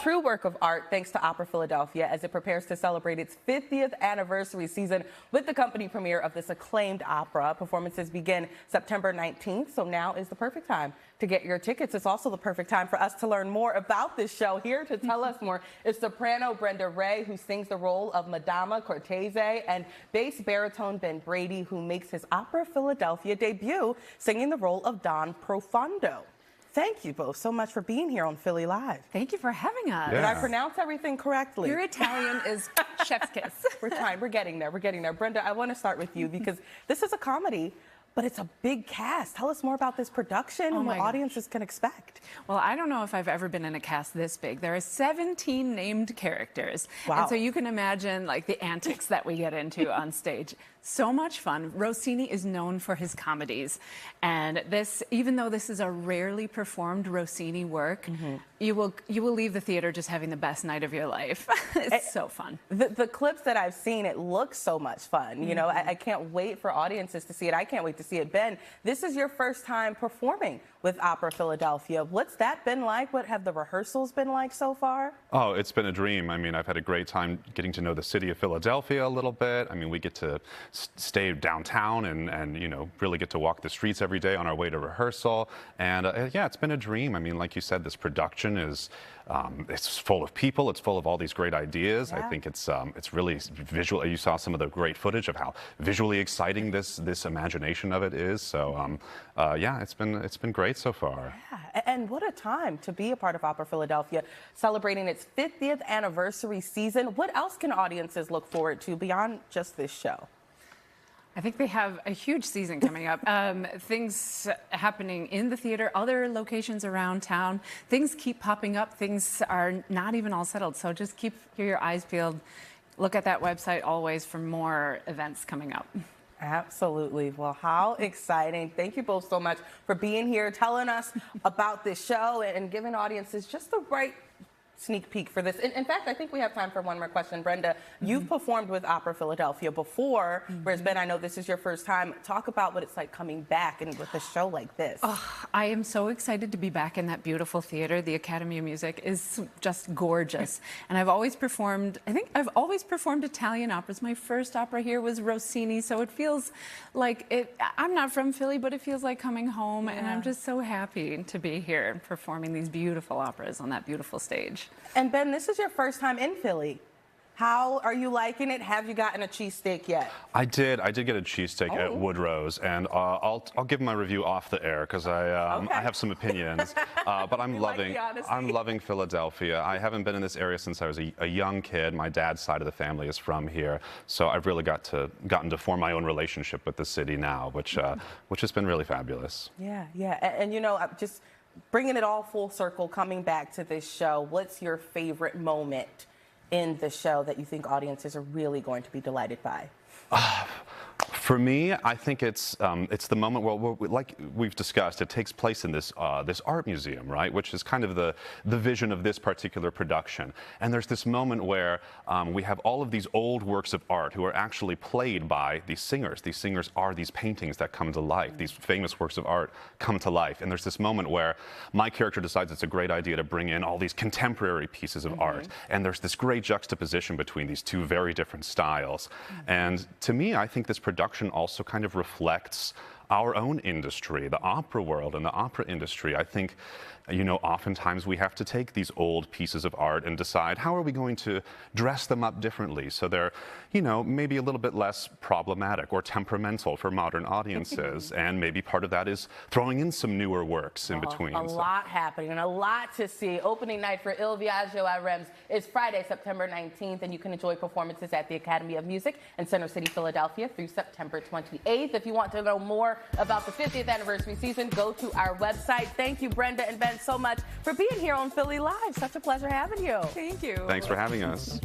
true work of art thanks to Opera Philadelphia as it prepares to celebrate its 50th anniversary season with the company premiere of this acclaimed opera. Performances begin September 19th, so now is the perfect time to get your tickets. It's also the perfect time for us to learn more about this show. Here to tell us more is soprano Brenda Ray, who sings the role of Madama Cortese, and bass baritone Ben Brady, who makes his Opera Philadelphia debut singing the role of Don Profondo. Thank you both so much for being here on Philly Live. Thank you for having us. Did I pronounce everything correctly? Your Italian is chef's kiss. We're trying. We're getting there. We're getting there. Brenda, I want to start with you because this is a comedy, but it's a big cast. Tell us more about this production and what audiences can expect. Well, I don't know if I've ever been in a cast this big. There are 17 named characters. Wow. And so you can imagine like the antics that we get into on stage. So much fun. Rossini is known for his comedies. And this, even though this is a rarely performed Rossini work, you will leave the theater just having the best night of your life. It's so fun. The clips that I've seen, it looks so much fun. You know, I can't wait for audiences to see it. I can't wait to see it. Ben, this is your first time performing with Opera Philadelphia. What's that been like? What have the rehearsals been like so far? Oh, it's been a dream. I mean, I've had a great time getting to know the city of Philadelphia a little bit. I mean, we get to stay downtown and you know, really get to walk the streets every day on our way to rehearsal. And yeah, it's been a dream. I mean, like you said, this production is it's full of people. It's full of all these great ideas. Yeah. I think it's really visual. You saw some of the great footage of how visually exciting this imagination of it is. So yeah, it's been great so far. Yeah, and what a time to be a part of Opera Philadelphia, celebrating its 50th anniversary season. What else can audiences look forward to beyond just this show? I think they have a huge season coming up. Things happening in the theater, other locations around town. Things keep popping up. Things are not even all settled. So just keep your eyes peeled. Look at that website always for more events coming up. Absolutely. Well, how exciting. Thank you both so much for being here, telling us about this show and giving audiences just the right sneak peek for this. In fact, I think we have time for one more question. Brenda, you've performed with Opera Philadelphia before, whereas Ben, I know this is your first time. Talk about what it's like coming back and with a show like this. Oh, I am so excited to be back in that beautiful theater. The Academy of Music is just gorgeous. And I've always performed, I think I've always performed Italian operas. My first opera here was Rossini, so it feels like I'm not from Philly, but it feels like coming home. And I'm just so happy to be here performing these beautiful operas on that beautiful stage. And Ben, this is your first time in Philly. How are you liking it? Have you gotten a cheesesteak yet? I did get a cheesesteak at Woodrow's, and I'll give my review off the air because I have some opinions. But I'm loving Philadelphia. I haven't been in this area since I was a young kid. My dad's side of the family is from here, so I've really gotten to form my own relationship with the city now, which has been really fabulous. Yeah, and you know, just bringing it all full circle, coming back to this show, what's your favorite moment in the show that you think audiences are really going to be delighted by? For me, I think it's the moment where, like we've discussed, it takes place in this art museum, right? Which is kind of the vision of this particular production. And there's this moment where we have all of these old works of art who are actually played by these singers. These singers are these paintings that come to life. These famous works of art come to life. And there's this moment where my character decides it's a great idea to bring in all these contemporary pieces of art. And there's this great juxtaposition between these two very different styles. And to me, I think this production also kind of reflects our own industry, the opera world and the opera industry. I think, you know, oftentimes we have to take these old pieces of art and decide how are we going to dress them up differently so they're, you know, maybe a little bit less problematic or temperamental for modern audiences. And maybe part of that is throwing in some newer works in between. A lot happening and a lot to see. Opening night for Il Viaggio at Reims is Friday, September 19th, and you can enjoy performances at the Academy of Music in Center City, Philadelphia through September 28th. If you want to know more about the 50th anniversary season, go to our website. Thank you, Brenda and Ben, so much for being here on Philly Live. Such a pleasure having you. Thank you. Thanks for having us.